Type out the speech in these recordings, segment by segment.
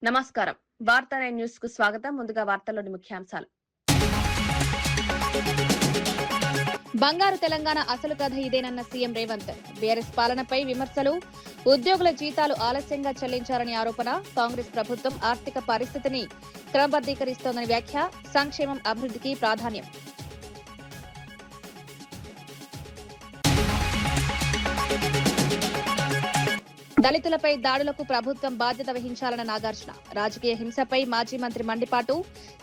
నమస్కారం. వార్తా nine news కు స్వాగతం. ముందుగా వార్తల్లోని ముఖ్యాంశాలు. బంగారు తెలంగాణ అసలు కథ ఇదేనన్న సీఎం రేవంత్. బీఆర్ఎస్ పాలనపై విమర్శలు. ఉద్యోగుల జీతాలు ఆలస్యంగా చెల్లించారని ఆరోపణ. కాంగ్రెస్ ప్రభుత్వం ఆర్థిక పరిస్థితిని క్రమబద్దీకరిస్తోందని వ్యాఖ్య. సంక్షేమం అభివృద్ధికి ప్రాధాన్యం. దళితులపై దాడులకు ప్రభుత్వం బాధ్యత వహించాలన్న నాగార్జున. రాజకీయ హింసపై మాజీ మంత్రి మండిపాటు.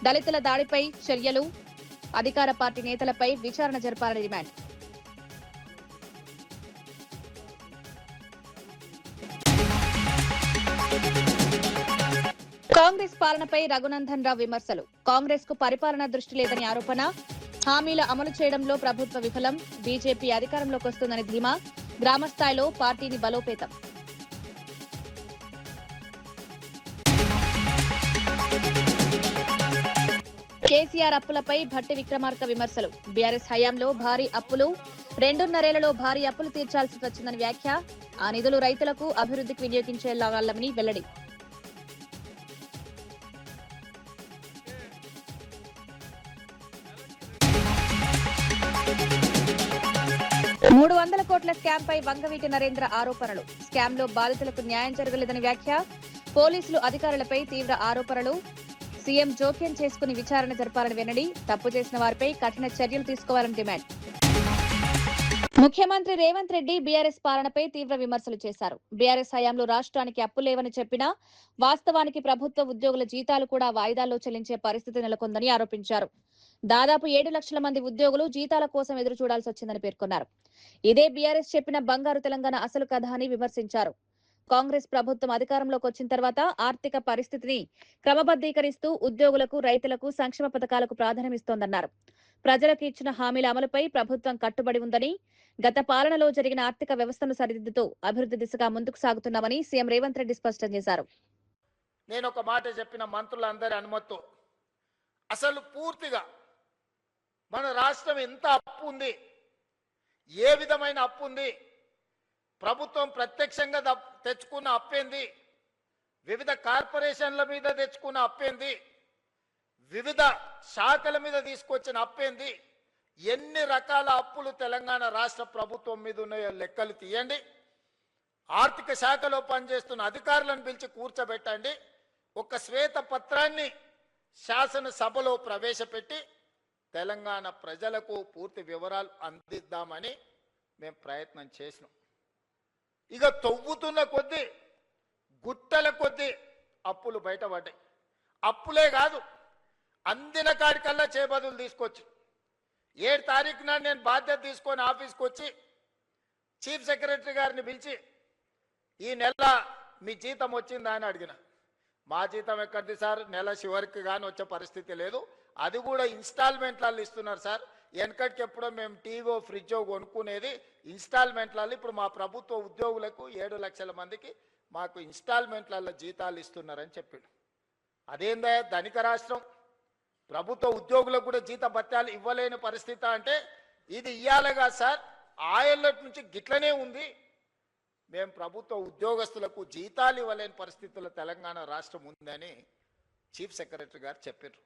దళితుల దాడిపై చర్యలు. అధికార పార్టీ నేతలపై విచారణ జరపాలని డిమాండ్. కాంగ్రెస్ పాలనపై రఘునందన్ రావు విమర్శలు. కాంగ్రెస్ కు పరిపాలన దృష్టి లేదని ఆరోపణ. హామీల అమలు చేయడంలో ప్రభుత్వ విఫలం. బీజేపీ అధికారంలోకి వస్తుందని ధీమా. గ్రామస్థాయిలో పార్టీని బలోపేతం. కేసీఆర్ అప్పులపై భట్టి విక్రమార్క విమర్శలు. బీఆర్ఎస్ హయాంలో భారీ అప్పులు. 2.5 భారీ అప్పులు తీర్చాల్సి వచ్చిందని వ్యాఖ్య. ఆ నిధులు రైతులకు అభివృద్ధికి వినియోగించేలాగాలని వెల్లడి. $300 కోట్ల స్కామ్ పై వంగవీటి నరేంద్ర ఆరోపణలు. స్కామ్ లో బాధితులకు న్యాయం జరగలేదని వ్యాఖ్య. పోలీసులు అధికారులపై తీవ్ర ఆరోపణలు. సీఎం జోక్యం చేసుకుని విచారణ జరపాలని వెల్లడి. తప్పు చేసిన వారిపై కఠిన చర్యలు తీసుకోవాలని డిమాండ్. ముఖ్యమంత్రి రేవంత్ రెడ్డి బీఆర్ఎస్ పాలనపై తీవ్ర విమర్శలు చేశారు. బీఆర్ఎస్ హయాంలో రాష్ట్రానికి అప్పు లేవని చెప్పినా వాస్తవానికి ప్రభుత్వ ఉద్యోగుల జీతాలు కూడా వాయిదాల్లో చెల్లించే పరిస్థితి నెలకొందని ఆరోపించారు. దాదాపు 7 లక్షల మంది ఉద్యోగులు జీతాల కోసం ఎదురు చూడాల్సి వచ్చిందని పేర్కొన్నారు. ఇదే బీఆర్ఎస్ చెప్పిన బంగారు తెలంగాణ అసలు కథ అని విమర్శించారు. కాంగ్రెస్ ప్రభుత్వం అధికారంలోకి వచ్చిన తర్వాత ఆర్థిక పరిస్థితిని క్రమబద్దీకరిస్తూ ఉద్యోగులకు, రైతులకు సంక్షేమ పథకాలకు ప్రాధాన్యమిస్తోందన్నారు. ప్రజలకు ఇచ్చిన హామీల అమలుపై ప్రభుత్వం కట్టుబడి ఉందని, గత పాలనలో జరిగిన ఆర్థిక వ్యవస్థను సరిదిద్దుతూ అభివృద్ధి దిశగా ముందుకు సాగుతున్నామని సీఎం రేవంత్ రెడ్డి స్పష్టం చేశారు. నేను ఒక మాట చెప్పిన మంత్రులందరి అనుమతితో అసలు పూర్తిగా మన రాష్ట్రం ఎంత అప్పు ఉంది, ఏ విధమైన అప్పు ఉంది, ప్రభుత్వం ప్రత్యక్షంగా తెచ్చుకున్న అప్పేంది, వివిధ కార్పొరేషన్ల మీద తెచ్చుకున్న అప్పేంది, వివిధ శాఖల మీద తీసుకొచ్చిన అప్పేంది, ఎన్ని రకాల అప్పులు తెలంగాణ రాష్ట్ర ప్రభుత్వం మీద ఉన్నాయో లెక్కలు తీయండి. ఆర్థిక శాఖలో పనిచేస్తున్న అధికారులను పిలిచి కూర్చోబెట్టండి. ఒక శ్వేత పత్రాన్ని శాసనసభలో ప్రవేశపెట్టి తెలంగాణ ప్రజలకు పూర్తి వివరాలు అందిద్దామని మేము ప్రయత్నం చేసినాం. ఇక తవ్వుతున్న కొద్దీ గుట్టల కొద్దీ అప్పులు బయటపడ్డాయి. అప్పులే కాదు, అందిన కాడికల్లా చేబదులు తీసుకొచ్చి 7 తారీఖున నేను బాధ్యత తీసుకొని ఆఫీస్కి వచ్చి చీఫ్ సెక్రటరీ గారిని పిలిచి ఈ నెల మీ జీతం వచ్చిందా అని అడిగిన. మా జీతం ఎక్కడిది సార్, నెల చివరికి కానీ వచ్చే పరిస్థితి లేదు, అది కూడా ఇన్స్టాల్మెంట్లలో ఇస్తున్నారు సార్. వెనకటికి ఎప్పుడో మేము టీవో ఫ్రిడ్జో కొనుక్కునేది ఇన్స్టాల్మెంట్లలో, ఇప్పుడు మా ప్రభుత్వ ఉద్యోగులకు 7 లక్షల మందికి మాకు ఇన్స్టాల్మెంట్లలో జీతాలు ఇస్తున్నారని చెప్పిండు. అదేందా ధనిక రాష్ట్రం, ప్రభుత్వ ఉద్యోగులకు కూడా జీత భత్యాలు ఇవ్వలేని పరిస్థితి అంటే ఇది ఇయ్యాలిగా సార్, ఆయల్లటి నుంచి గిట్లనే ఉంది. మేము ప్రభుత్వ ఉద్యోగస్తులకు జీతాలు ఇవ్వలేని పరిస్థితుల్లో తెలంగాణ రాష్ట్రం ఉందని చీఫ్ సెక్రటరీ గారు చెప్పారు.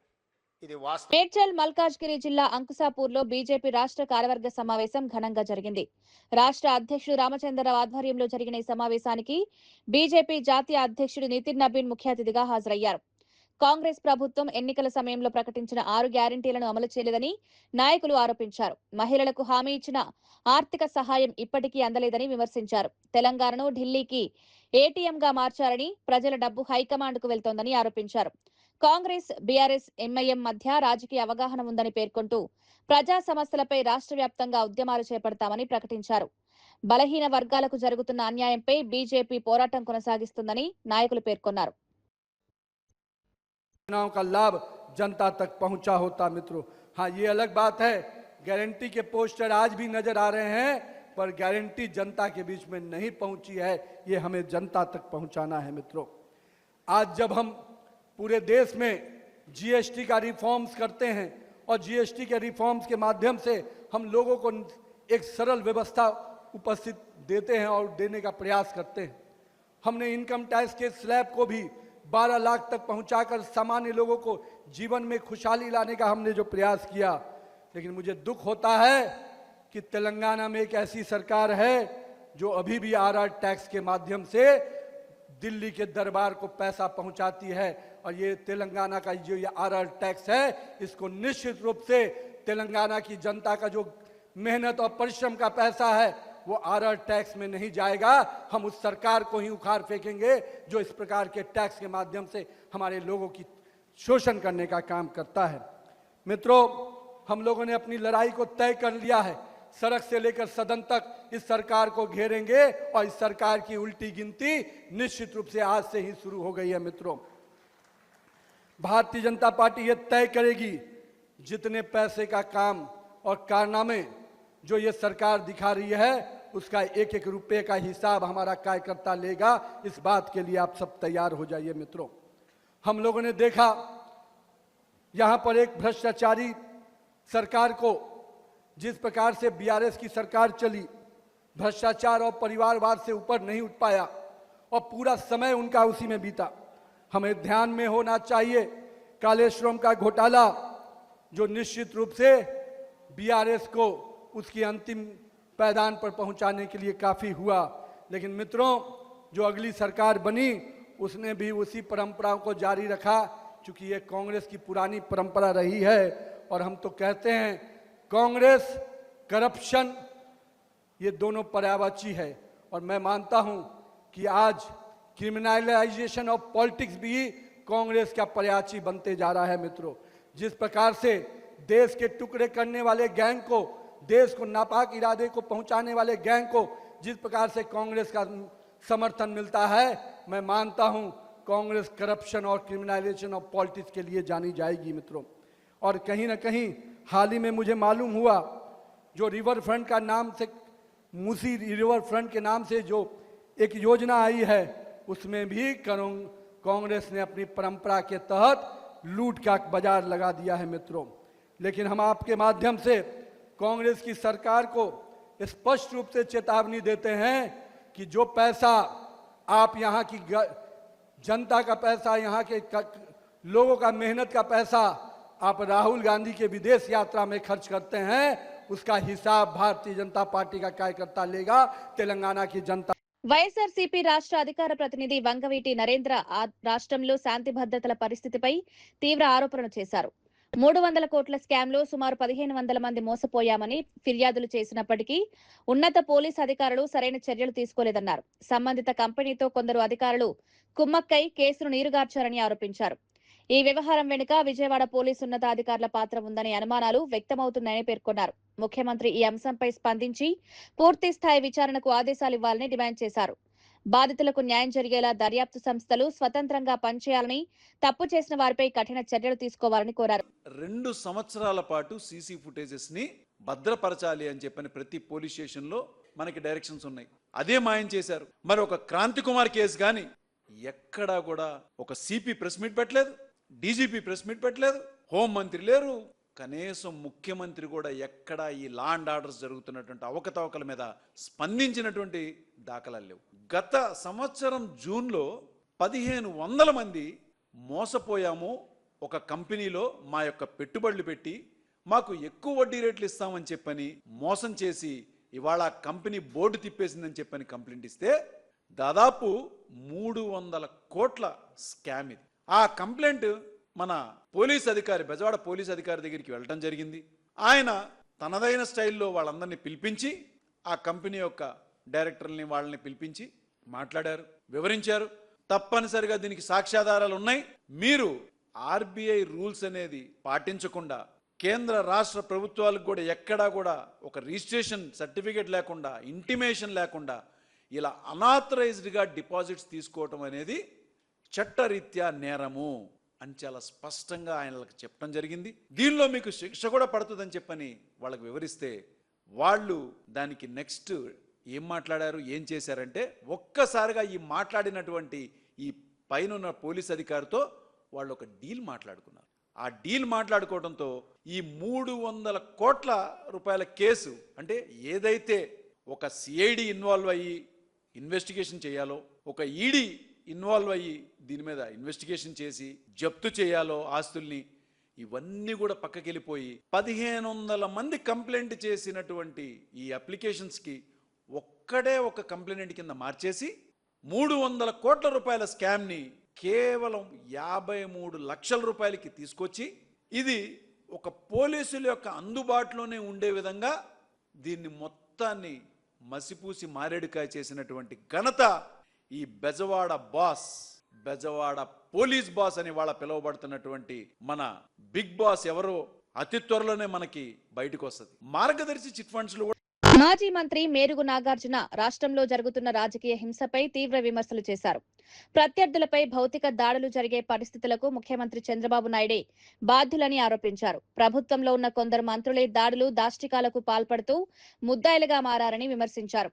ఇది వాస్తవం. మేడ్చల్ మల్కాజ్గిరి జిల్లా అంకుసాపూర్లో బీజేపీ రాష్ట్ర కార్యవర్గ సమావేశం ఘనంగా జరిగింది. రాష్ట్ర అధ్యక్షుడు రామచంద్రరావు ఆధ్వర్యంలో జరిగిన ఈ సమావేశానికి బీజేపీ జాతీయ అధ్యక్షుడు నితిన్ నబీన్ ముఖ్య అతిథిగా హాజరయ్యారు. కాంగ్రెస్ ప్రభుత్వం ఎన్నికల సమయంలో ప్రకటించిన 6 గ్యారంటీలను అమలు చేయలేదని నాయకులు ఆరోపించారు. మహిళలకు హామీ ఇచ్చిన ఆర్థిక సహాయం ఇప్పటికీ అందలేదని విమర్శించారు. తెలంగాణను ఢిల్లీకి ఏటీఎంగా మార్చారని, ప్రజల డబ్బు హైకమాండ్ కు వెళ్తోందని ఆరోపించారు. కాంగ్రెస్, బీఆర్ఎస్, ఎంఐఎం మధ్య రాజకీయ అవగాహన ఉందని పేర్కొంటూ ప్రజా సమస్యలపై రాష్ట్ర వ్యాప్తంగా ఉద్యమాలు చేపడతామని ప్రకటించారు. బలహీన వర్గాలకు జరుగుతున్న అన్యాయంపై బీజేపీ పోరాటం కొనసాగిస్తుందని నాయకులు పేర్కొన్నారు. योजनाओं का लाभ जनता तक पहुंचा होता मित्रों। हाँ, ये अलग बात है, गारंटी के पोस्टर आज भी नजर आ रहे हैं, पर गारंटी जनता के बीच में नहीं पहुंची है, ये हमें जनता तक पहुंचाना है मित्रों। आज जब हम पूरे देश में जीएसटी का रिफॉर्म्स करते हैं और जीएसटी के रिफॉर्म्स के माध्यम से हम लोगों को एक सरल व्यवस्था उपस्थित देते हैं और देने का प्रयास करते हैं। हमने इनकम टैक्स के स्लैब को भी 12 लाख तक पहुंचाकर सामान्य लोगों को जीवन में खुशहाली लाने का हमने जो प्रयास किया। लेकिन मुझे दुख होता है कि तेलंगाना में एक ऐसी सरकार है जो अभी भी आरआर टैक्स के माध्यम से दिल्ली के दरबार को पैसा पहुंचाती है। और ये तेलंगाना का जो ये आरआर टैक्स है, इसको निश्चित रूप से तेलंगाना की जनता का जो मेहनत और परिश्रम का पैसा है वो आरआर टैक्स में नहीं जाएगा। हम उस सरकार को ही उखाड़ फेंकेंगे जो इस प्रकार के टैक्स के माध्यम से हमारे लोगों की शोषण करने का काम करता है। मित्रों, हम लोगों ने अपनी लड़ाई को तय कर लिया है। सड़क से लेकर सदन तक इस सरकार को घेरेंगे और इस सरकार की उल्टी गिनती निश्चित रूप से आज से ही शुरू हो गई है। मित्रों, भारतीय जनता पार्टी ये तय करेगी जितने पैसे का काम और कारनामे जो ये सरकार दिखा रही है उसका एक एक रुपये का हिसाब हमारा कार्यकर्ता लेगा। इस बात के लिए आप सब तैयार हो जाइए। मित्रों, हम लोगों ने देखा यहां पर एक भ्रष्टाचारी सरकार को जिस प्रकार से बीआरएस की सरकार चली, भ्रष्टाचार और परिवारवाद से ऊपर नहीं उठ पाया और पूरा समय उनका उसी में बीता। हमें ध्यान में होना चाहिए कालेश्वरम का घोटाला जो निश्चित रूप से बीआरएस को उसकी अंतिम पायदान पर पहुंचाने के लिए काफी हुआ। लेकिन मित्रों, जो अगली सरकार बनी उसने भी उसी परंपरा को जारी रखा, क्योंकि ये कांग्रेस की पुरानी परंपरा रही है। और हम तो कहते हैं कांग्रेस, करप्शन, ये दोनों पर्यायवाची है। और मैं मानता हूं कि आज क्रिमिनलाइजेशन ऑफ पॉलिटिक्स भी कांग्रेस का पर्यायवाची बनते जा रहा है। मित्रों, जिस प्रकार से देश के टुकड़े करने वाले गैंग को, देश को नापाक इरादे को पहुंचाने वाले गैंग को जिस प्रकार से कांग्रेस का समर्थन मिलता है, मैं मानता हूं कांग्रेस करप्शन और क्रिमिनलाइजेशन ऑफ पॉलिटिक्स के लिए जानी जाएगी। मित्रों, और कहीं ना कहीं हाल ही में मुझे मालूम हुआ जो रिवर फ्रंट का नाम से, मूसी रिवर फ्रंट के नाम से जो एक योजना आई है, उसमें भी कांग्रेस ने अपनी परंपरा के तहत लूट का बाजार लगा दिया है। मित्रों, लेकिन हम आपके माध्यम से कांग्रेस की सरकार को स्पष्ट रूप से चेतावनी देते हैं कि जो पैसा आप यहाँ की जनता का पैसा, यहाँ के लोगों का मेहनत का पैसा आप राहुल गांधी के विदेश यात्रा में खर्च करते हैं, उसका हिसाब भारतीय जनता पार्टी का कार्यकर्ता लेगा। तेलंगाना की जनता వైఎస్ఆర్సీపీ రాష్ట్ర అధికార ప్రతినిధి వంగవీటి నరేంద్ర రాష్ట్రంలో శాంతి భద్రతల పరిస్థితిపై తీవ్ర ఆరోపణలు చేశారు. 300 కోట్ల స్కామ్ లో సుమారు 1500 మంది మోసపోయామని ఫిర్యాదులు చేసినప్పటికీ ఉన్నత పోలీసు అధికారులు సరైన చర్యలు తీసుకోలేదన్నారు. సంబంధిత కంపెనీతో కొందరు అధికారులు కుమ్మక్కై కేసును నీరుగార్చారని ఆరోపించారు. ఈ వ్యవహారం వెనుక విజయవాడ పోలీసు ఉన్నతాధికారుల పాత్ర ఉందనే అనుమానాలు వ్యక్తమవుతున్నాయని పేర్కొన్నారు. ముఖ్యమంత్రి ఈ అంశంపై స్పందించి పూర్తి స్థాయి విచారణకు ఆదేశాలు ఇవ్వాలని డిమాండ్ చేశారు. బాధితులకు న్యాయం జరిగేలా దర్యాప్తు సంస్థలు స్వతంత్రంగా పనిచేయాలని, తప్పు చేసిన వారిపై కఠిన చర్యలు తీసుకోవాలని కోరారు. 2 సంవత్సరాల పాటు సీసీ ఫుటేజెస్ ని భద్రపరచాలి అని చెప్పని ప్రతి పోలీస్ స్టేషన్ లో మనకి డైరెక్షన్స్ ఉన్నాయి. అదే మాయం చేశారు. మరి ఒక క్రాంతి కుమార్ కేసు గాని ఎక్కడా కూడా ఒక సిపి ప్రెస్ మీట్ పెట్టలేదు, డీజీపీ ప్రెస్ మీట్ పెట్టలేదు, హోం మంత్రి లేరు, కనీసం ముఖ్యమంత్రి కూడా ఎక్కడా ఈ లా అండ్ ఆర్డర్స్ జరుగుతున్నటువంటి అవకతవకల మీద స్పందించినటువంటి దాఖలాలు లేవు. గత సంవత్సరం జూన్లో 1500 మంది మోసపోయాము, ఒక కంపెనీలో మా యొక్క పెట్టుబడులు పెట్టి మాకు ఎక్కువ వడ్డీ రేట్లు ఇస్తామని చెప్పని మోసం చేసి ఇవాళ కంపెనీ బోర్డు తిప్పేసిందని చెప్పని కంప్లైంట్ ఇస్తే దాదాపు 300 కోట్ల స్కామ్ ఇది. ఆ కంప్లైంట్ మన పోలీస్ అధికారి, బెజవాడ పోలీస్ అధికారి దగ్గరికి వెళ్ళడం జరిగింది. ఆయన తనదైన స్టైల్లో వాళ్ళందరినీ పిలిపించి ఆ కంపెనీ యొక్క డైరెక్టర్ని వాళ్ళని పిలిపించి మాట్లాడారు, వివరించారు. తప్పనిసరిగా దీనికి సాక్ష్యాధారాలు ఉన్నాయి. మీరు ఆర్బీఐ రూల్స్ అనేది పాటించకుండా, కేంద్ర రాష్ట్ర ప్రభుత్వాలకు కూడా ఎక్కడా కూడా ఒక రిజిస్ట్రేషన్ సర్టిఫికేట్ లేకుండా, ఇంటిమేషన్ లేకుండా ఇలా అనాథరైజ్డ్గా డిపాజిట్స్ తీసుకోవటం అనేది చట్టరీత్యా నేరము అని చాలా స్పష్టంగా ఆయనలకు చెప్పడం జరిగింది. దీనిలో మీకు శిక్ష కూడా పడుతుందని చెప్పని వాళ్ళకు వివరిస్తే వాళ్ళు దానికి నెక్స్ట్ ఏం మాట్లాడారు, ఏం చేశారంటే ఒక్కసారిగా ఈ మాట్లాడినటువంటి ఈ పైన పోలీస్ అధికారితో వాళ్ళు ఒక డీల్ మాట్లాడుకున్నారు. ఆ డీల్ మాట్లాడుకోవడంతో ఈ 300 కోట్ల రూపాయల కేసు, అంటే ఏదైతే ఒక సిఐడి ఇన్వాల్వ్ అయ్యి ఇన్వెస్టిగేషన్ చేయాలో, ఒక ఈడీ ఇన్వాల్వ్ అయ్యి దీని మీద ఇన్వెస్టిగేషన్ చేసి జప్తు చేయాలో ఆస్తుల్ని ఇవన్నీ కూడా పక్కకెళ్ళిపోయి 1500 మంది కంప్లైంట్ చేసినటువంటి ఈ అప్లికేషన్స్కి ఒక్కడే ఒక కంప్లైంట్ కింద మార్చేసి 300 కోట్ల రూపాయల స్కామ్ని కేవలం 53 లక్షల రూపాయలకి తీసుకొచ్చి ఇది ఒక పోలీసుల యొక్క అందుబాటులోనే ఉండే విధంగా దీన్ని మొత్తాన్ని మసిపూసి మారేడుకాయ చేసినటువంటి ఘనత ఈ Bezawada boss, Bezawada police boss అని వాళ్ళ పిలువబడుతున్నటువంటి మన బిగ్ బాస్ ఎవరో అతి త్వరలోనే మనకి బయటకు వస్తుంది. మార్గదర్శి చిట్ ఫండ్స్ లో మాజీ మంత్రి మేరుగు నాగార్జున రాష్ట్రంలో జరుగుతున్న రాజకీయ హింసపై తీవ్ర విమర్శలు చేశారు. ప్రత్యర్థులపై భౌతిక దాడులు జరిగే పరిస్థితులకు ముఖ్యమంత్రి చంద్రబాబు నాయుడే బాధ్యులని ఆరోపించారు. ప్రభుత్వంలో ఉన్న కొందరు మంత్రులే దాడులు, దాష్టికాలకు పాల్పడుతూ ముద్దాయిలుగా మారారని విమర్శించారు.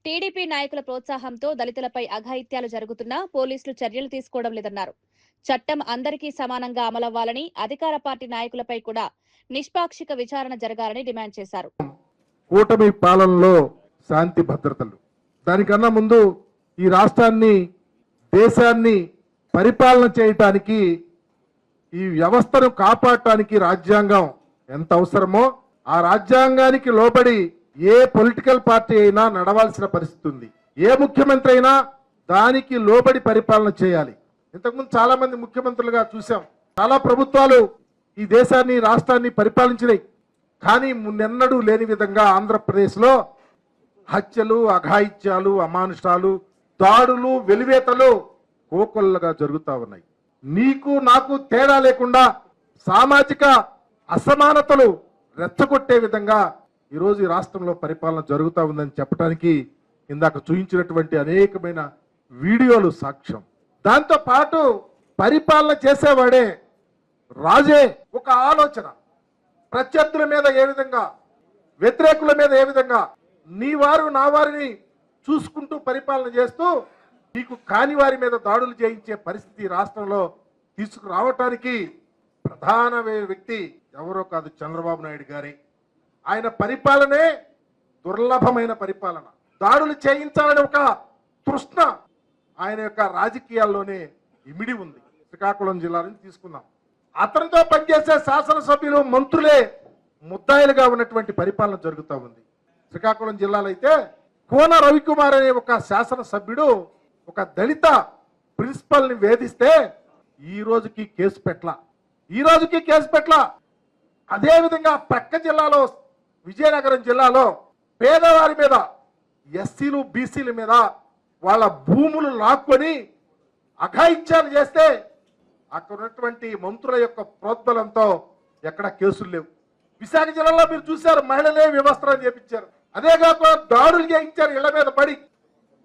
టీడీపీ నాయకుల ప్రోత్సాహంతో దళితులపై అఘాయిత్యాలు జరుగుతున్నా పోలీసులు చర్యలు తీసుకోవడం లేదన్నారు. చట్టం అందరికీ సమానంగా అమలవ్వాలని, అధికార పార్టీ నాయకులపై కూడా నిష్పాక్షిక విచారణ జరగాలని డిమాండ్ చేశారు. కూటమి పాలనలో శాంతి భద్రతలు, దానికన్నా ముందు ఈ రాష్ట్రాన్ని, దేశాన్ని పరిపాలన చేయటానికి, ఈ వ్యవస్థను కాపాడటానికి రాజ్యాంగం ఎంత అవసరమో ఆ రాజ్యాంగానికి లోబడి ఏ పొలిటికల్ పార్టీ అయినా నడవాల్సిన పరిస్థితి ఉంది. ఏ ముఖ్యమంత్రి అయినా దానికి లోబడి పరిపాలన చేయాలి. ఇంతకుముందు చాలా మంది ముఖ్యమంత్రులుగా చూసాం. చాలా ప్రభుత్వాలు ఈ దేశాన్ని, రాష్ట్రాన్ని పరిపాలించినాయి. కానీ మున్నెన్నడూ లేని విధంగా ఆంధ్రప్రదేశ్లో హత్యలు, అఘాయిత్యాలు, అమానుషాలు, దాడులు, వెలివేతలు కోకొల్లగా జరుగుతూ ఉన్నాయి. నీకు నాకు తేడా లేకుండా సామాజిక అసమానతలు రెచ్చగొట్టే విధంగా ఈరోజు ఈ రాష్ట్రంలో పరిపాలన జరుగుతూ ఉందని చెప్పడానికి ఇందాక చూపించినటువంటి అనేకమైన వీడియోలు సాక్ష్యం. దాంతో పాటు పరిపాలన చేసేవాడే రాజే ఒక ఆలోచన, ప్రత్యర్థుల మీద ఏ విధంగా, వ్యతిరేకుల మీద ఏ విధంగా, నీ వారు నా వారిని చూసుకుంటూ పరిపాలన చేస్తూ నీకు కాని వారి మీద దాడులు చేయించే పరిస్థితి రాష్ట్రంలో తీసుకురావటానికి ప్రధాన వ్యక్తి ఎవరో కాదు, చంద్రబాబు నాయుడు గారి. ఆయన పరిపాలనే దుర్లభమైన పరిపాలన. దాడులు చేయించాలని ఒక తృష్ణ ఆయన యొక్క రాజకీయాల్లోనే ఇమిడి ఉంది. శ్రీకాకుళం జిల్లా నుంచి తీసుకుందాం. అతనితో పనిచేసే శాసనసభ్యులు, మంత్రులే ముద్దాయిలుగా ఉన్నటువంటి పరిపాలన జరుగుతూ ఉంది. శ్రీకాకుళం జిల్లాలో అయితే కోన రవికుమార్ అనే ఒక శాసనసభ్యుడు ఒక దళిత ప్రిన్సిపల్ ని వేధిస్తే ఈ రోజుకి కేసు పెట్ల. అదేవిధంగా ప్రక్క జిల్లాలో, విజయనగరం జిల్లాలో పేదవారి మీద, ఎస్సీలు, బీసీల మీద వాళ్ళ భూములు లాక్కొని అఘాయిత్యాలు చేస్తే అక్కడ ఉన్నటువంటి మంత్రుల యొక్క ప్రోద్బలంతో ఎక్కడ కేసులు లేవు. విశాఖ జిల్లాలో మీరు చూశారు, మహిళలే వ్యవస్థలు చేపించారు. అదే కాకుండా దాడులు చేయించారు ఇళ్ల మీద పడి.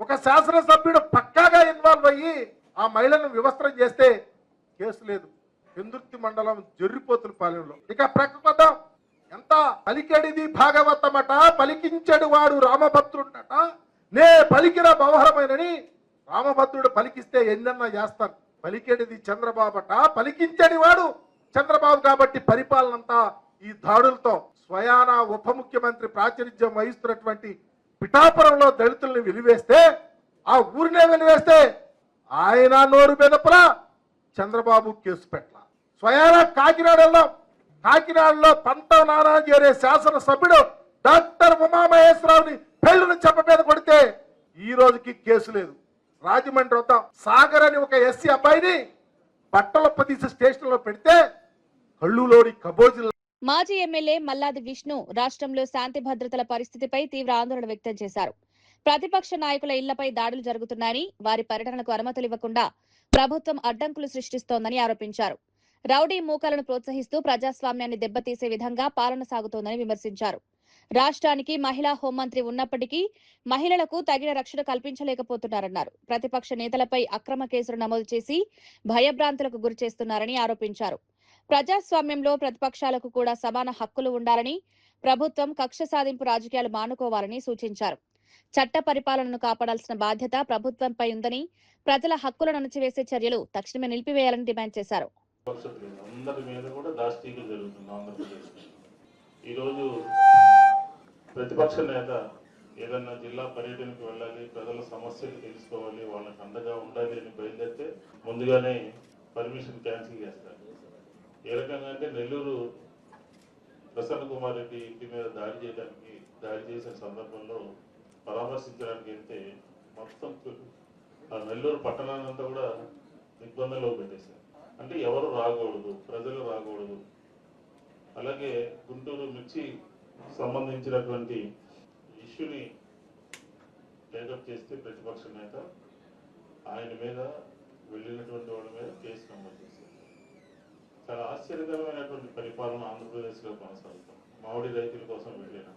ఒక శాసనసభ్యుడు పక్కాగా ఇన్వాల్వ్ అయ్యి ఆ మహిళను వ్యవస్థలు చేస్తే కేసు లేదు. పెందుర్తి మండలం జర్రిపోతుల పాలెంలో. ఇక ప్రక్కకొద్ద ఎంత పలికెడిది భాగవతమట, పలికించడు వాడు రామభద్రుడట, నే పలికిన బవహరమైనని రామభద్రుడు పలికిస్తే ఎన్నన్నా చేస్తారు. పలికెడిది చంద్రబాబట, పలికించడి వాడు చంద్రబాబు. కాబట్టి పరిపాలన అంతా ఈ దాడులతో. స్వయాన ఉప ముఖ్యమంత్రి ప్రాతినిధ్యం వహిస్తున్నటువంటి పిఠాపురంలో దళితుల్ని వెలివేస్తే, ఆ ఊరినే వెలివేస్తే ఆయన నోరు బెదపలా, చంద్రబాబు కేసు పెట్ట. స్వయాన కాకినాడలో పంతం నానాజీ అనే శాసనసభ్యుడు డాక్టర్ ఉమామహేశ్వరరావుని పెళ్లిని చెప్ప మీద కొడితే ఈ రోజుకి కేసు లేదు. రాజమండ్రి వద్ద సాగర్ అని ఒక ఎస్సీ అబ్బాయిని బట్టల తీసి స్టేషన్ లో పెడితే కళ్ళులోని కబోజీలు. మాజీ ఎమ్మెల్యే మల్లాది విష్ణు రాష్ట్రంలో శాంతి భద్రతల పరిస్థితిపై తీవ్ర ఆందోళన వ్యక్తం చేశారు. ప్రతిపక్ష నాయకుల ఇళ్లపై దాడులు జరుగుతున్నాయని, వారి పర్యటనకు అనుమతులు ఇవ్వకుండా ప్రభుత్వం అడ్డంకులు సృష్టిస్తోందని ఆరోపించారు. రౌడీ మూకలను ప్రోత్సహిస్తూ ప్రజాస్వామ్యాన్ని దెబ్బతీసే విధంగా పాలన సాగుతోందని విమర్శించారు. రాష్ట్రానికి మహిళా హోంమంత్రి ఉన్నప్పటికీ మహిళలకు తగిన రక్షణ కల్పించలేకపోతున్నారన్నారు. ప్రతిపక్ష నేతలపై అక్రమ కేసులు నమోదు చేసి భయభ్రాంతులకు గురిచేస్తున్నారని ఆరోపించారు. ప్రజాస్వామ్యంలో ప్రతిపక్షాలకు కూడా సమాన హక్కులు ఉండాలని, ప్రభుత్వం కక్ష సాధింపు రాజకీయాలు మానుకోవాలని సూచించారు. చట్ట పరిపాలనను కాపాడాల్సిన బాధ్యత ప్రభుత్వంపై ఉందని, ప్రజల హక్కులను అణచివేసే చర్యలు తక్షణమే నిలిపివేయాలని డిమాండ్ చేశారు. అందరి మీద కూడా దాష్టీకం జరుగుతుంది ఆంధ్రప్రదేశ్. ఈరోజు ప్రతిపక్ష నేత ఏదన్నా జిల్లా పర్యటనకు వెళ్ళాలి, ప్రజల సమస్యలు తెలుసుకోవాలి, వాళ్ళకి అండగా ఉండాలి అని బయలుదేరితే ముందుగానే పర్మిషన్ క్యాన్సిల్ చేస్తారు. ఏ రకంగా అంటే నెల్లూరు ప్రసన్న కుమార్ రెడ్డి ఇంటి మీద దాడి చేసిన సందర్భంలో పరామర్శించడానికి వెళ్తే మొత్తం ఆ నెల్లూరు పట్టణాన్ని అంతా కూడా దిగ్బంధంలో పెట్టేశారు. అంటే ఎవరు రాకూడదు, ప్రజలు రాకూడదు. అలాగే గుంటూరు మిర్చి సంబంధించినటువంటి ఇష్యూని టేకప్ చేస్తే ప్రతిపక్ష నేత ఆయన మీద వెళ్ళినటువంటి వాళ్ళ మీద కేసు నమోదు చేశారు. చాలా ఆశ్చర్యకరమైనటువంటి పరిపాలన ఆంధ్రప్రదేశ్లో కొనసాగుతాం. మామిడి రైతుల కోసం వెళ్ళిన,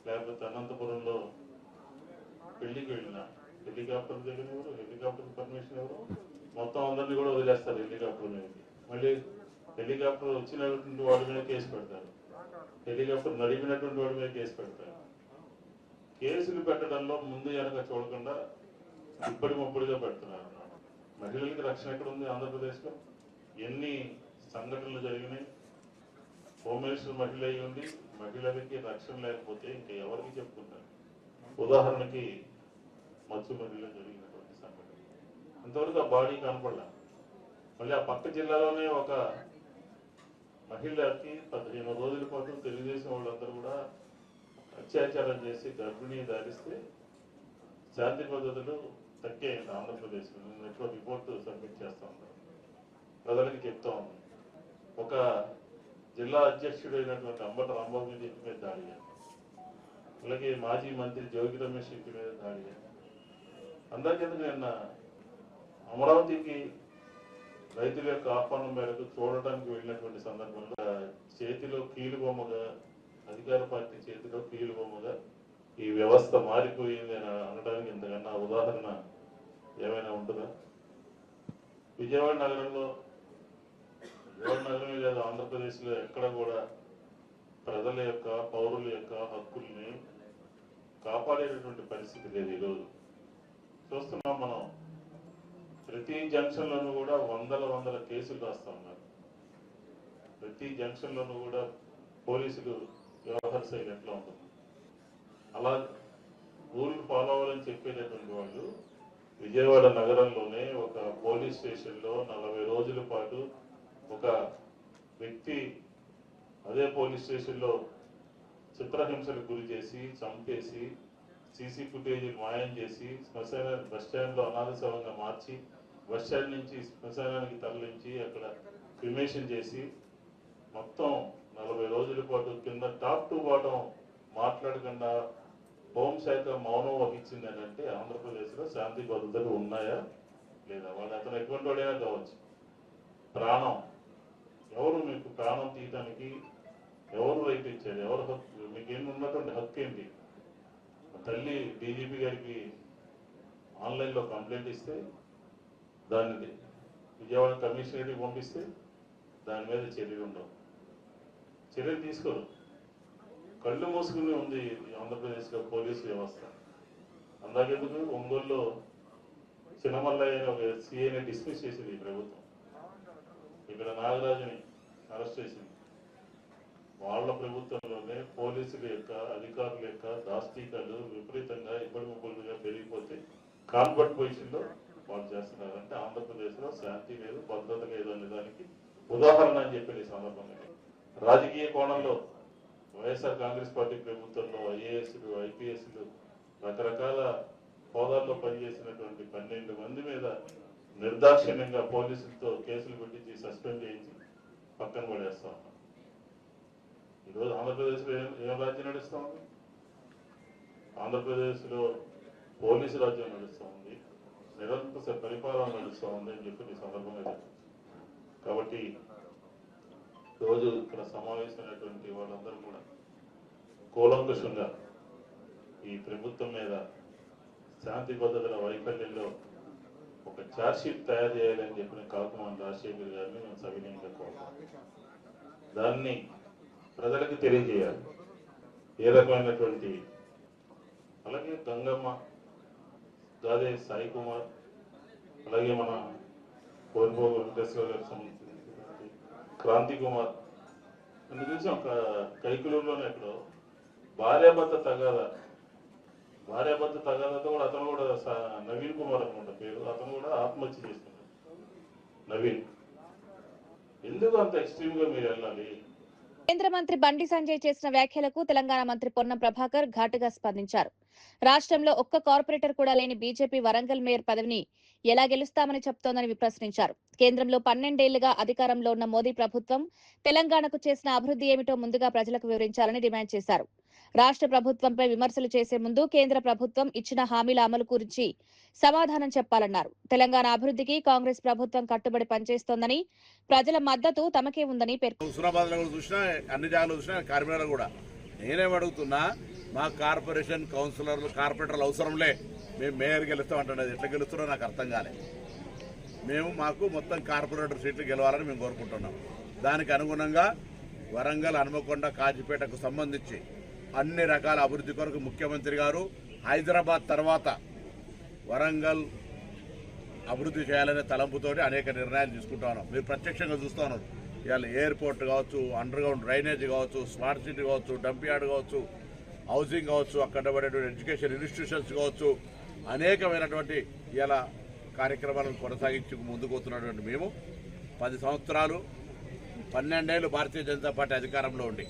లేకపోతే అనంతపురంలో పెళ్లికి వెళ్ళిన, హెలికాప్టర్ దగ్గర ఎవరు, హెలికాప్టర్ పర్మిషన్ ఎవరు, మొత్తం అందరినీ కూడా వదిలేస్తారు హెలికాప్టర్ మీద. మళ్ళీ హెలికాప్టర్ వచ్చినటువంటి వాడి మీద కేసు పెడతారు, హెలికాప్టర్ నడిపినటువంటి వాడి మీద కేసు పెడతారు. కేసులు పెట్టడంలో ముందు వెనక చూడకుండా ఇప్పటి ముప్పటిగా పెడుతున్నారు. మహిళలకి రక్షణ ఎక్కడ ఉంది ఆంధ్రప్రదేశ్లో? ఎన్ని సంఘటనలు జరిగినాయి? హోమ్ మినిస్టర్ మహిళ అయి ఉండి మహిళలకి రక్షణ లేకపోతే ఇంకా ఎవరికి చెప్పుకుంటారు? ఉదాహరణకి మత్స్సు మహిళ జరిగినటువంటి సంఘటన అంతవరకు ఆ బాడీ కనపడలా. మళ్ళీ ఆ పక్క జిల్లాలోనే ఒక మహిళకి 15 రోజుల పాటు తెలుగుదేశం వాళ్ళందరూ కూడా అత్యాచారం చేసి గర్భిణీ ధారిస్తే శాంతి పద్ధతులు తగ్గాయండి ఆంధ్రప్రదేశ్లో. నేను ఎక్కువ రిపోర్ట్ సబ్మిట్ చేస్తా ఉన్నాను, ప్రజలకి చెప్తా ఉన్నాను. ఒక జిల్లా అధ్యక్షుడైనటువంటి అంబట రాంబాబు మీద ఇంటి మీద దాడి, అలాగే మాజీ మంత్రి జోగి రమేష్ ఇంటి మీద దాడి. అందరికెందుకు నిన్న అమరావతికి రైతుల యొక్క ఆహ్వానం మేరకు చూడటానికి వెళ్ళినటువంటి సందర్భంలో చేతిలో కీలుబొమ్మగా, అధికార పార్టీ చేతిలో కీలుబొమ్మగా ఈ వ్యవస్థ మారిపోయింది అని అనడానికి ఇంతకన్నా ఉదాహరణ ఏమైనా ఉంటుందా? విజయవాడ నగరంలో, విజయవాడ నగరమే లేదు ఆంధ్రప్రదేశ్లో ఎక్కడ కూడా ప్రజల యొక్క, పౌరుల యొక్క హక్కుల్ని కాపాడేటటువంటి పరిస్థితి లేదు. ఈరోజు చూస్తున్నాం మనం, ప్రతి జంక్షన్లోనూ కూడా వందల కేసులు రాస్తా ఉన్నారు. ప్రతి జంక్షన్లోనూ కూడా పోలీసులు వ్యవహార శైలి ఎట్లా ఉంటుంది? అలా రూల్ ఫాలో అవ్వాలని చెప్పేటటువంటి వాళ్ళు విజయవాడ నగరంలోనే ఒక పోలీస్ స్టేషన్లో 40 రోజుల పాటు ఒక వ్యక్తి అదే పోలీస్ స్టేషన్లో చిత్రహింసలకు గురి చేసి, చంపేసి, సీసీ ఫుటేజ్ మాయం చేసి, బస్ స్టాండ్లో అనాథ శవంగా మార్చి, బస్ స్టాండ్ నుంచి శ్మశానానికి తరలించి అక్కడ క్రిమేషన్ చేసి, మొత్తం 40 రోజుల పాటు కింద టాప్ టు బాటం మాట్లాడకుండా హోంశాఖ మౌనం వహించింది అని అంటే ఆంధ్రప్రదేశ్లో శాంతి భద్రతలు ఉన్నాయా లేదా? వాడు అతను ఎటువంటి వాడైనా కావచ్చు. ప్రాణం, ఎవరు మీకు ప్రాణం తీయటానికి ఎవరు రైట్ ఇచ్చారు? ఎవరు హక్కు? మీకేమి ఉన్నటువంటి హక్కు ఏంటి? తల్లి డీజీపీ గారికి ఆన్లైన్లో కంప్లైంట్ ఇస్తే దాన్ని విజయవాడ కమిషనరేట్కి పంపిస్తే దాని మీద చర్యలు ఉండవు, చర్యలు తీసుకోరు. కళ్ళు మూసుకుని ఉంది ఆంధ్రప్రదేశ్లో పోలీసు వ్యవస్థ. అందాకెందుకు ఒంగోలులో చిన్నమల్లయ్య ఒక సిఐని డిస్మిస్ చేసింది ఈ ప్రభుత్వం, ఇక్కడ నాగరాజుని అరెస్ట్ చేసింది. వాళ్ళ ప్రభుత్వంలోనే పోలీసుల యొక్క, అధికారుల యొక్క దాష్టీకాలు విపరీతంగా ఇబ్బడి ముబ్బడిగా పెరిగిపోతే కాన్వర్ట్ పొజిషన్లో వాళ్ళు చేస్తున్నారు. అంటే ఆంధ్రప్రదేశ్లో శాంతి లేదు, భద్రత లేదు అనే దానికి ఉదాహరణ అని చెప్పి ఈ సందర్భంగా రాజకీయ కోణంలో వైఎస్ఆర్ కాంగ్రెస్ పార్టీ ప్రభుత్వంలో ఐఏఎస్లు, ఐపీఎస్లు, రకరకాల హోదాల్లో పనిచేసినటువంటి 12 మంది మీద నిర్దాక్షిణ్యంగా పోలీసులతో కేసులు పెట్టించి సస్పెండ్ చేయించి పక్కన పడేస్తా ఉన్నాం. ఈరోజు ఆంధ్రప్రదేశ్లో ఏం రాజ్యం నడుస్తూ ఉంది? ఆంధ్రప్రదేశ్లో పోలీసు రాజ్యం నడుస్తూ ఉంది, నిరంకుశ పరిపాలన నడుస్తూ ఉంది అని చెప్పి ఈ సందర్భంగా. కాబట్టి రోజు ఇక్కడ సమావేశమైనటువంటి వాళ్ళందరూ కూడా కూలంకషంగా ఈ ప్రభుత్వం మీద శాంతి భద్రతల వైఫల్యంలో ఒక ఛార్జ్షీట్ తయారు చేయాలని చెప్పిన కాకుమాన్ రాజశేఖర్ గారిని మేము సవినయంగా కోరుతాం. దాన్ని ప్రజలకు తెలియజేయాలి ఏ రకమైనటువంటి. అలాగే గంగమ్మ, గాదే సాయి కుమార్, అలాగే మన కోల్పో వెంకటేశ్వర గారికి సంబంధించిన క్రాంతి కుమార్ అన్ని చూసాం. కైకులూరులోనే ఎక్కడో భార్యాభర్త తగాదా, భార్యాభర్త తగాదంతా కూడా అతను కూడా నవీన్ కుమార్ అనుకుంటా పేరు, అతను కూడా ఆత్మహత్య చేసుకున్నాడు. నవీన్ ఎందుకు అంత ఎక్స్ట్రీమ్ గా మీరు వెళ్ళాలి? కేంద్ర మంత్రి బండి సంజయ్ చేసిన వ్యాఖ్యలకు తెలంగాణ మంత్రి పొన్నం ప్రభాకర్ ఘాటుగా స్పందించారు. రాష్ట్రంలో ఒక్క కార్పొరేటర్ కూడా లేని బీజేపీ వరంగల్ మేయర్ పదవిని ఎలా గెలుస్తామని చెప్తోందని ప్రశ్నించారు. కేంద్రంలో 12 ఏళ్లుగా అధికారంలో ఉన్న మోదీ ప్రభుత్వం తెలంగాణకు చేసిన అభివృద్ధి ఏమిటో ముందుగా ప్రజలకు వివరించాలని డిమాండ్ చేశారు. రాష్ట్ర ప్రభుత్వంపై విమర్శలు చేసే ముందు కేంద్ర ప్రభుత్వం ఇచ్చిన హామీల అమలు గురించి సమాధానం చెప్పాలన్నారు. తెలంగాణ అభివృద్ధికి కాంగ్రెస్ ప్రభుత్వం కట్టుబడి పనిచేస్తోందని, ప్రజల మద్దతు తమకే ఉందని పేర్కొన్నారు. హుస్నాబాద్ లో చూసినా అన్ని జాగాలు చూసినా కార్మికులు కూడా నేనేం అడుగుతున్నా, మా కార్పొరేషన్ కౌన్సిలర్లు కార్పొరేటర్లు అవసరంలే, మేము మేయర్ గెలుస్తాం అంటున్నది. ఎట్లా గెలుస్తారో నాకు అర్థం కాలే. మాకు మొత్తం కార్పొరేటర్ సీట్లు గెలవాలని మేము కోరుకుంటున్నాం. దానికి అనుగుణంగా వరంగల్, హనుమకొండ, కాజీపేటకు సంబంధించి అన్ని రకాల అభివృద్ధి కొరకు ముఖ్యమంత్రి గారు హైదరాబాద్ తర్వాత వరంగల్ అభివృద్ధి చేయాలనే తలంపుతోటి అనేక నిర్ణయాలు తీసుకుంటా ఉన్నాం. మీరు ప్రత్యక్షంగా చూస్తూ ఉన్నారు. ఇవాళ ఎయిర్పోర్ట్ కావచ్చు, అండర్ గ్రౌండ్ డ్రైనేజ్ కావచ్చు, స్మార్ట్ సిటీ కావచ్చు, డంప్ యార్డ్ కావచ్చు, హౌసింగ్ కావచ్చు, అక్కడ పడేటువంటి ఎడ్యుకేషన్ ఇన్స్టిట్యూషన్స్ కావచ్చు, అనేకమైనటువంటి ఇవాళ కార్యక్రమాలను కొనసాగించి ముందుకు పోతున్నటువంటి మేము 10 సంవత్సరాలు 12 ఏళ్ళు భారతీయ జనతా పార్టీ అధికారంలో ఉండి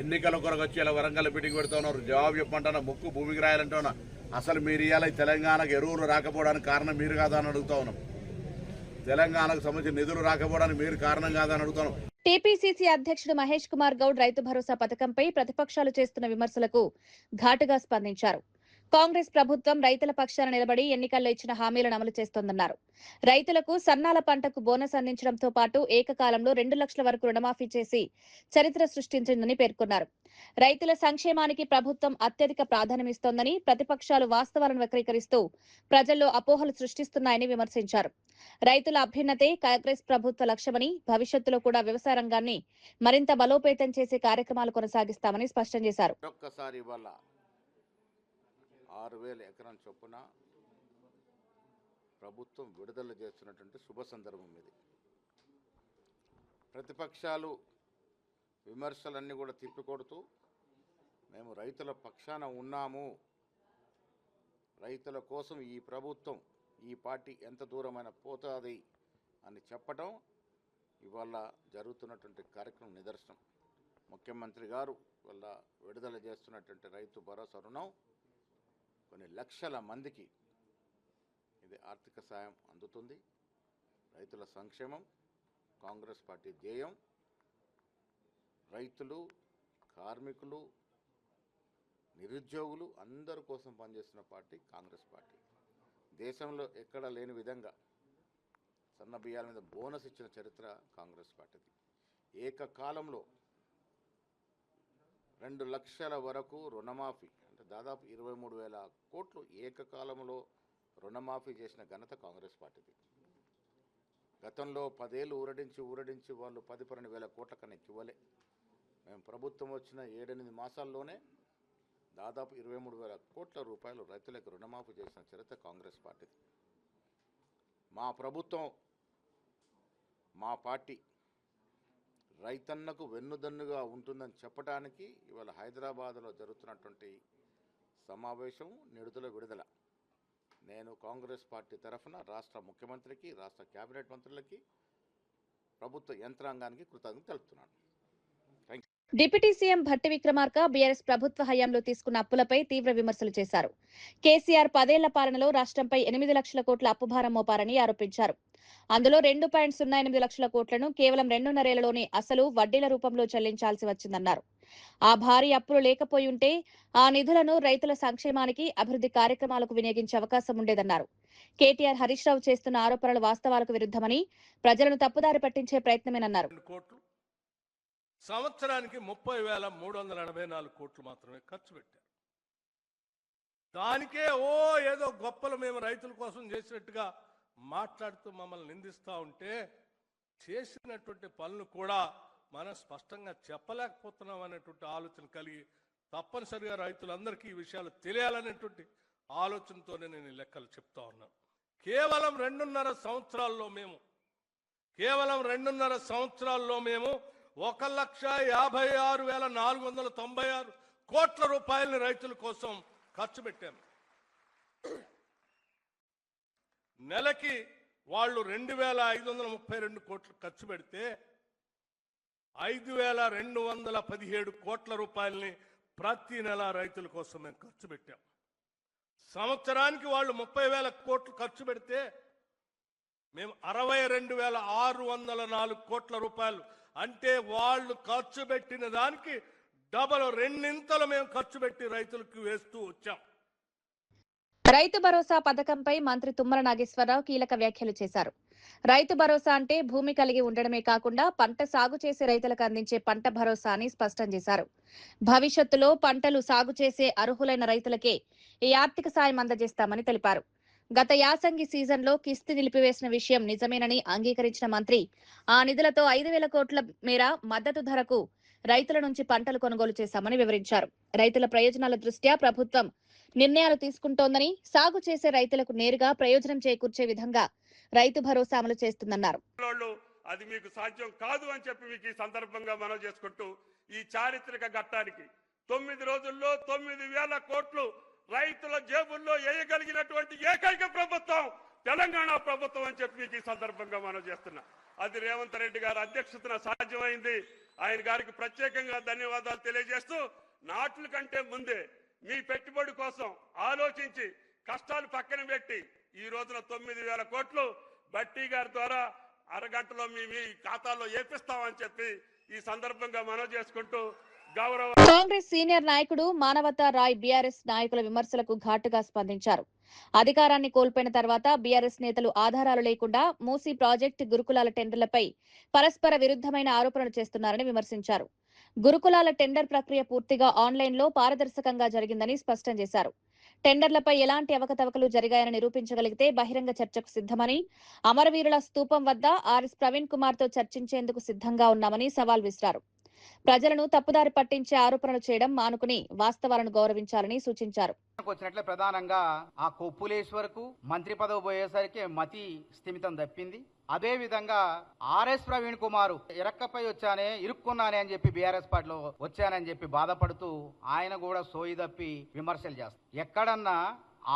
ఎన్నికల కొరకు వచ్చి ఇలా వరంగల్ మీటింగ్ పెడుతూ ఉన్నారు. జవాబు చెప్పమంటున్నా, ముక్కు భూమికి రాయాలంటున్నా. అసలు మీరు ఇవాళ తెలంగాణకు ఎరువులు రాకపోవడానికి కారణం మీరు కాదా అని అడుగుతా ఉన్నాం. తెలంగాణకు సంబంధించిన నిధులు రాకపోవడానికి మీరు కారణం కాదని అడుగుతున్నాం. టీపీసీసీ అధ్యక్షుడు మహేష్ కుమార్ గౌడ్ రైతు భరోసా పథకంపై ప్రతిపక్షాలు చేస్తున్న విమర్శలకు ఘాటుగా స్పందించారు. కాంగ్రెస్ ప్రభుత్వం రైతుల పక్షాన నిలబడి ఎన్నికల్లో ఇచ్చిన హామీలను అమలు చేస్తోందన్నారు. రైతులకు సన్నాల పంటకు బోనస్ అందించడంతో పాటు ఏకకాలంలో 2 లక్షల వరకు రుణమాఫీ చేసి చరిత్ర సృష్టించిందని పేర్కొన్నారు. రైతుల సంక్షేమానికి ప్రభుత్వం అత్యధిక ప్రాధాన్యమిస్తోందని, ప్రతిపక్షాలు వాస్తవాలను వక్రీకరిస్తూ ప్రజల్లో అపోహలు సృష్టిస్తున్నాయని విమర్శించారు. రైతుల అభ్యున్నతే కాంగ్రెస్ ప్రభుత్వ లక్ష్యమని, భవిష్యత్తులో కూడా వ్యవసాయ రంగాన్ని మరింత బలోపేతం చేసే కార్యక్రమాలు కొనసాగిస్తామని స్పష్టం చేశారు. 6,000 ఎకరం చొప్పున ప్రభుత్వం విడుదల చేస్తున్నటువంటి శుభ సందర్భం ఇది. ప్రతిపక్షాలు విమర్శలన్నీ కూడా తిప్పికొడుతూ మేము రైతుల పక్షాన ఉన్నాము, రైతుల కోసం ఈ ప్రభుత్వం, ఈ పార్టీ ఎంత దూరమైన పోతుంది అని చెప్పటం ఇవాళ జరుగుతున్నటువంటి కార్యక్రమం నిదర్శనం. ముఖ్యమంత్రి గారు వల్ల విడుదల చేస్తున్నటువంటి రైతు భరోసా రుణం కొన్ని లక్షల మందికి ఇది ఆర్థిక సాయం అందుతుంది. రైతుల సంక్షేమం కాంగ్రెస్ పార్టీ ధ్యేయం. రైతులు, కార్మికులు, నిరుద్యోగులు అందరి కోసం పనిచేస్తున్న పార్టీ కాంగ్రెస్ పార్టీ. దేశంలో ఎక్కడ లేని విధంగా సన్న బియ్యాల మీద బోనస్ ఇచ్చిన చరిత్ర కాంగ్రెస్ పార్టీది. ఏకకాలంలో 2 లక్షల వరకు రుణమాఫీ, అంటే దాదాపు 23,000 కోట్లు ఏకకాలంలో రుణమాఫీ చేసిన ఘనత కాంగ్రెస్ పార్టీది. గతంలో 10 ఏళ్ళు ఊరడించి వాళ్ళు 10-12 వేల కోట్ల కన్నా ఇవ్వలే. మేము ప్రభుత్వం వచ్చిన 7-8 మాసాల్లోనే దాదాపు 23,000 కోట్ల రూపాయలు రైతులకు రుణమాఫీ చేసిన చరిత్ర కాంగ్రెస్ పార్టీది. మా ప్రభుత్వం, మా పార్టీ రైతన్నకు వెన్నుదన్నుగా ఉంటుందని చెప్పడానికి ఇవాళ హైదరాబాద్లో జరుగుతున్నటువంటి సమావేశం నిడుదల విడుదల. నేను కాంగ్రెస్ పార్టీ తరఫున రాష్ట్ర ముఖ్యమంత్రికి, రాష్ట్ర కేబినెట్ మంత్రులకి, ప్రభుత్వ యంత్రాంగానికి కృతజ్ఞతలు తెలుపుతున్నాను. Deputy CM Bhatti Vikramarka BRS ప్రభుత్వ హయాంలో తీసుకున్న అప్పులపై తీవ్ర విమర్శలు చేశారు. కేసీఆర్ 10 ఏళ్ల పాలనలో రాష్ట్రంపై 8 లక్షల కోట్ల అప్పుభారం మోపారని ఆరోపించారు. అందులో 2.08 లక్షల కోట్లను కేవలం 2.5 ఏళ్లలోనే అసలు వడ్డీల రూపంలో చెల్లించాల్సి వచ్చిందన్నారు. ఆ భారీ అప్పులు లేకపోయి ఉంటే ఆ నిధులను రైతుల సంక్షేమానికి, అభివృద్ధి కార్యక్రమాలకు వినియోగించే అవకాశం ఉండేదన్నారు. కేటీఆర్, హరీష్ రావు చేస్తున్న ఆరోపణలు వాస్తవాలకు విరుద్ధమని, ప్రజలను తప్పుదారి పట్టించే ప్రయత్నమేనన్నారు. సంవత్సరానికి 30,384 కోట్లు మాత్రమే ఖర్చు పెట్టారు. దానికే ఏదో గొప్పలు మేము రైతుల కోసం చేసినట్టుగా మాట్లాడుతూ మమ్మల్ని నిందిస్తూ ఉంటే, చేసినటువంటి పనులు కూడా మనం స్పష్టంగా చెప్పలేకపోతున్నాం అనేటువంటి ఆలోచన కలిగి తప్పనిసరిగా రైతులందరికీ ఈ విషయాలు తెలియాలనేటువంటి ఆలోచనతోనే నేను ఈ లెక్కలు చెప్తా ఉన్నాను. కేవలం 2.5 సంవత్సరాల్లో మేము 1,56,496 కోట్ల రూపాయలని రైతుల కోసం ఖర్చు పెట్టాం. నెలకి వాళ్ళు 2,532 కోట్లు ఖర్చు పెడితే 5,217 కోట్ల రూపాయలని ప్రతి నెల రైతుల కోసం మేము ఖర్చు పెట్టాం. సంవత్సరానికి వాళ్ళు 30,000 కోట్లు ఖర్చు పెడితే మేము 62,604 కోట్ల రూపాయలు, అంటే వాళ్ళు ఖర్చు పెట్టిన దానికి డబల్, రెండింతలు మేము ఖర్చు పెట్టి రైతులకు వేస్తూ వచ్చాం. రైతు భరోసా పథకంపై మంత్రి తుమ్మల నాగేశ్వరరావు కీలక వ్యాఖ్యలు చేశారు. రైతు భరోసా అంటే భూమి కలిగి ఉండడమే కాకుండా పంట సాగు చేసే రైతులకు అందించే పంట భరోసా అని స్పష్టం చేశారు. భవిష్యత్తులో పంటలు సాగు చేసే అర్హులైన రైతులకే ఈ ఆర్థిక సాయం అందజేస్తామని తెలిపారు. గత యాసంగి సీజన్లో కిస్తీ నిలిపివేసిన విషయం నిజమేనని అంగీకరించిన మంత్రి ఆ నిధులతో 5,000 కోట్ల మేర మద్దతు ధరకు రైతుల నుంచి పంటలు కొనుగోలు చేశామని వివరించారు. రైతుల ప్రయోజనాల దృష్ట్యా ప్రభుత్వం నిర్ణయాలు తీసుకుంటోందని, సాగు చేసే రైతులకు నేరుగా ప్రయోజనం చేకూర్చే విధంగా రైతు భరోసా అమలు చేస్తుందన్నారు. అది మీకు సాధ్యం కాదు అని చెప్పి మీకు ఈ సందర్భంగా మనం చేసుకుంటూ, ఈ చారిత్రక ఘట్టానికి 9 రోజుల్లో 9,000 కోట్లు రైతుల జేబుల్లో వేయగలిగినటువంటి ఏకైక ప్రభుత్వం తెలంగాణ ప్రభుత్వం అని చెప్పి మీకు ఈ సందర్భంగా మనం చేస్తున్నాం. అది రేవంత్ రెడ్డి గారి అధ్యక్షతన సాధ్యమైంది. ఆయన గారికి ప్రత్యేకంగా ధన్యవాదాలు తెలియజేస్తూ, నాట్ల కంటే ముందే మీ పెట్టుబడి కోసం ఆలోచించి కష్టాలు పక్కన పెట్టి ఈ రోజున 9,000 కోట్లు బట్టి గారి ద్వారా అరగంటలో మీ ఖాతాలో ఏపిస్తామని చెప్పి ఈ సందర్భంగా మనం చేసుకుంటూ, గౌరవ కాంగ్రెస్ సీనియర్ నాయకుడు మానవతా రాయ్ బీఆర్ఎస్ నాయకుల విమర్శలకు ఘాటుగా స్పందించారు. అధికారాన్ని కోల్పోయిన తర్వాత బీఆర్ఎస్ నేతలు ఆధారాలు లేకుండా మూసీ ప్రాజెక్టు, గురుకులాల టెండర్లపై పరస్పర విరుద్ధమైన ఆరోపణలు చేస్తున్నారని విమర్శించారు. గురుకులాల టెండర్ ప్రక్రియ పూర్తిగా ఆన్లైన్లో పారదర్శకంగా జరిగిందని స్పష్టం చేశారు. టెండర్లపై ఎలాంటి అవకతవకలు జరిగాయని నిరూపించగలిగితే బహిరంగ చర్చకు సిద్ధమని, అమరవీరుల స్తూపం వద్ద ఆర్ఎస్ ప్రవీణ్ కుమార్ తో చర్చించేందుకు సిద్ధంగా ఉన్నామని సవాల్ విసిరారు. ప్రజలను తప్పుదారి పట్టించే ఆరోపణలు చేయడం మానుకుని వాస్తవాలను గౌరవించాలని సూచించారు. వచ్చినట్లే ప్రధానంగా ఆ కొప్పులేశ్వరకు మంత్రి పదవి పోయేసరికి మతి స్థిమితం తప్పింది. అదే విధంగా ఆర్ఎస్ ప్రవీణ్ కుమార్ ఇరక్కపై వచ్చానే, ఇరుక్కున్నానే అని చెప్పి బీఆర్ఎస్ పార్టీలో వచ్చానని చెప్పి బాధపడుతూ ఆయన కూడా సోయి తప్పి విమర్శలు చేస్తారు. ఎక్కడన్నా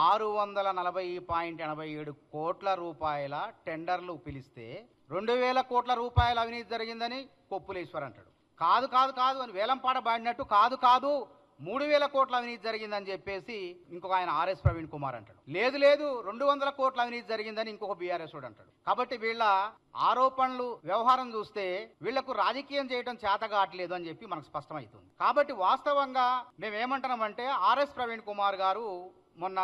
640.87 కోట్ల రూపాయల టెండర్లు పిలిస్తే 2,000 కోట్ల రూపాయల అవినీతి జరిగిందని కొప్పులేశ్వర్ అంటాడు. కాదు కాదు కాదు అని వేలంపాట బాడినట్టు, కాదు కాదు 3,000 కోట్ల అవినీతి జరిగిందని చెప్పేసి ఇంకొక ఆయన ఆర్ఎస్ ప్రవీణ్ కుమార్ అంటాడు. లేదు లేదు 200 కోట్ల అవినీతి జరిగిందని ఇంకొక బీఆర్ఎస్ అంటాడు. కాబట్టి వీళ్ళ ఆరోపణలు వ్యవహారం చూస్తే వీళ్లకు రాజకీయం చేయడం చేత కావట్లేదు అని చెప్పి మనకు స్పష్టమవుతుంది. కాబట్టి వాస్తవంగా మేమేమంటున్నామంటే ఆర్ఎస్ ప్రవీణ్ కుమార్ గారు మొన్న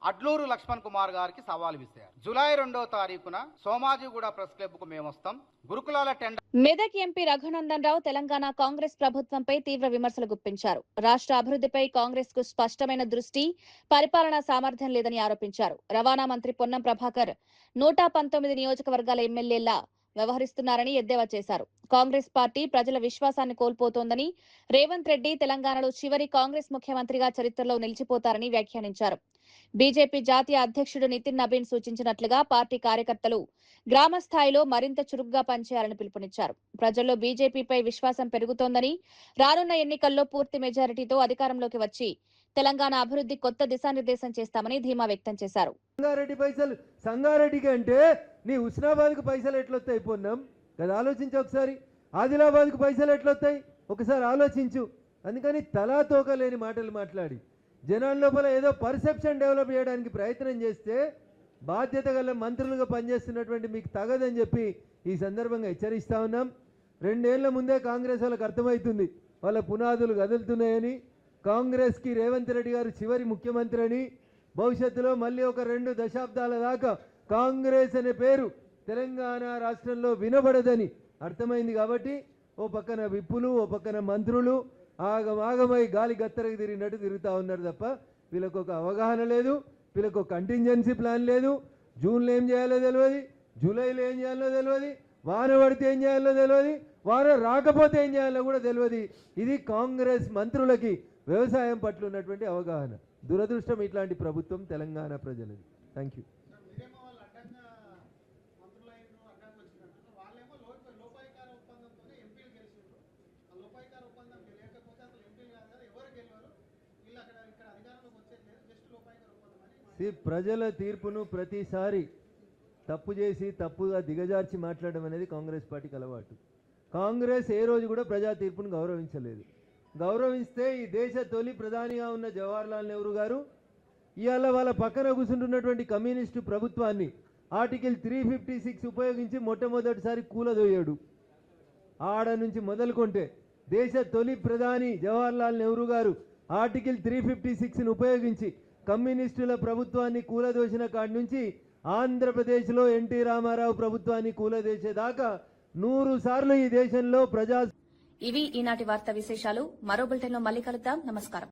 అడ్లూరు లక్ష్మణ్ కుమార్ గారికి సవాల్ విసిరారు. జూలై 2వ తారీఖున సోమాజిగూడ ప్రెస్ క్లబ్ కు మేమొస్తాం, గురుకులాల టెండర్. మెదక్ ఎంపీ రఘునందన్ రావు తెలంగాణ కాంగ్రెస్ ప్రభుత్వంపై తీవ్ర విమర్శలు గుప్పించారు. రాష్ట్ర అభివృద్ధిపై కాంగ్రెస్ కు స్పష్టమైన దృష్టి, పరిపాలనా సామర్థ్యం లేదని ఆరోపించారు. రవాణా మంత్రి పొన్నం ప్రభాకర్ 119 నియోజకవర్గాల ఎమ్మెల్యేలా వ్యవహరిస్తున్నారని ఎద్దేవా చేశారు. కాంగ్రెస్ పార్టీ ప్రజల విశ్వాసాన్ని కోల్పోతోందని, రేవంత్ రెడ్డి తెలంగాణలో చివరి కాంగ్రెస్ ముఖ్యమంత్రిగా చరిత్రలో నిలిచిపోతారని వ్యాఖ్యానించారు. బీజేపీ జాతీయ అధ్యక్షుడు నితిన్ నబీన్ సూచించినట్లుగా పార్టీ కార్యకర్తలు గ్రామ స్థాయిలో మరింత చురుగ్గా పనిచేయాలని పిలుపునిచ్చారు. ప్రజల్లో బీజేపీపై విశ్వాసం పెరుగుతోందని, రానున్న ఎన్నికల్లో పూర్తి మెజారిటీతో అధికారంలోకి వచ్చి తెలంగాణ అభివృద్ధి కొత్త దిశానిర్దేశం చేస్తామని ధీమా వ్యక్తం చేశారు. సంగారెడ్డి పైసలు సంగారెడ్డికి అంటే నీ హుస్నాబాద్కు పైసలు ఎట్లొస్తాయి పొన్నం కదా, ఆలోచించు ఒకసారి. ఆదిలాబాద్కు పైసలు ఎట్లొస్తాయి ఒకసారి ఆలోచించు. అందుకని తలా తోక లేని మాటలు మాట్లాడి జనాల లోపల ఏదో పర్సెప్షన్ డెవలప్ చేయడానికి ప్రయత్నం చేస్తే బాధ్యత గల మంత్రులుగా పనిచేస్తున్నటువంటి మీకు తగదని చెప్పి ఈ సందర్భంగా హెచ్చరిస్తా ఉన్నాం. 2 ఏళ్ల ముందే కాంగ్రెస్ వాళ్ళకి అర్థమవుతుంది వాళ్ళ పునాదులు కదులుతున్నాయని, కాంగ్రెస్కి రేవంత్ రెడ్డి గారు చివరి ముఖ్యమంత్రి అని, భవిష్యత్తులో మళ్ళీ ఒక 2 దశాబ్దాల దాకా కాంగ్రెస్ అనే పేరు తెలంగాణ రాష్ట్రంలో వినబడదని అర్థమైంది. కాబట్టి ఓ పక్కన విప్పులు, ఓ పక్కన మంత్రులు ఆగమై గాలి గత్తరకు తిరిగినట్టు తిరుగుతూ ఉన్నారు తప్ప వీళ్ళకు ఒక అవగాహన లేదు, వీళ్ళకు ఒక కంటింజెన్సీ ప్లాన్ లేదు. జూన్లో ఏం చేయాలో తెలియదు, జూలైలో ఏం చేయాలో తెలియదు, వాన పడితే ఏం చేయాలో తెలియదు, వాన రాకపోతే ఏం చేయాలో కూడా తెలియదు. ఇది కాంగ్రెస్ మంత్రులకి వ్యవసాయం పట్ల ఉన్నటువంటి అవగాహన. దురదృష్టం ఇట్లాంటి ప్రభుత్వం తెలంగాణ ప్రజలది. Thank you. లోపాయికార ఒప్పందం లేకపోతే అసలు ఎంపీలు కాదు కదా, ఎవరు గెలవరు, వీళ్ళు ఇక్కడ అధికారంలోకి వచ్చేది ప్రజల తీర్పును ప్రతిసారి తప్పు చేసి తప్పుగా దిగజార్చి మాట్లాడడం అనేది కాంగ్రెస్ పార్టీకి అలవాటు. కాంగ్రెస్ ఏ రోజు కూడా ప్రజా తీర్పును గౌరవించలేదు. గౌరవిస్తే ఈ దేశ తొలి ప్రధానిగా ఉన్న జవహర్లాల్ నెహ్రూ గారు ఇవాళ వాళ్ళ పక్కన కూర్చుంటున్నటువంటి కమ్యూనిస్టు ప్రభుత్వాన్ని ఆర్టికల్ 356 ఉపయోగించి మొట్టమొదటిసారి కూలదోయాడు. ఆడ నుంచి మొదలుకొంటే దేశ తొలి ప్రధాని జవహర్లాల్ నెహ్రూ గారు ఆర్టికల్ 356ను ఉపయోగించి కమ్యూనిస్టుల ప్రభుత్వాన్ని కూలదోసిన కాడి నుంచి ఆంధ్రప్రదేశ్లో ఎన్టీ రామారావు ప్రభుత్వాన్ని కూలదోసేదాకా 100 సార్లు ఈ దేశంలో ఇవి ఈనాటి వార్తా విశేషాలు. మరో బులెటిన్లో మళ్ళీ కలుద్దాం. నమస్కారం.